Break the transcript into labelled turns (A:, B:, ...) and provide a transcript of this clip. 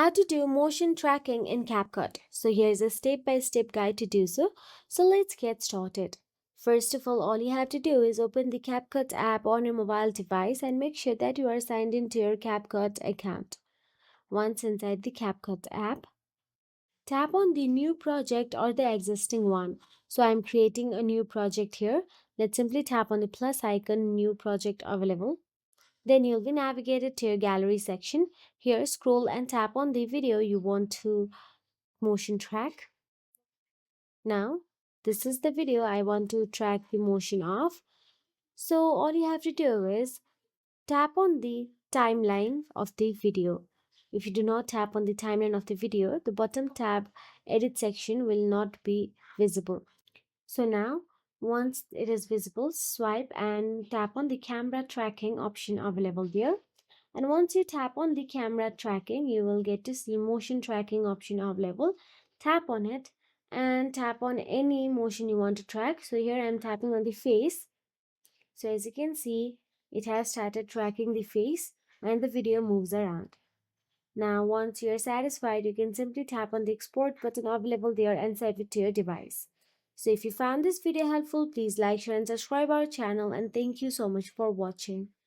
A: How to do motion tracking in CapCut. So here's a step-by-step guide to do so. So let's get started. First of all you have to do is open the CapCut app on your mobile device and make sure that you are signed into your CapCut account. Once inside the CapCut app, tap on the new project or the existing one. So I'm creating a new project here. Let's simply tap on the plus icon, new project available. Then you'll be navigated to your gallery section. Here, scroll and tap on the video you want to motion track. Now, this is the video I want to track the motion of. So all you have to do is tap on the timeline of the video. If you do not tap on the timeline of the video, the bottom tab edit section will not be visible. So now, once it is visible, swipe and tap on the camera tracking option available there. And once you tap on the camera tracking, you will get to see motion tracking option available. Tap on it and tap on any motion you want to track. So here I'm tapping on the face. So as you can see, it has started tracking the face and the video moves around. Now once you're satisfied, you can simply tap on the export button available there and save it to your device. So if you found this video helpful, please like, share and subscribe our channel, and thank you so much for watching.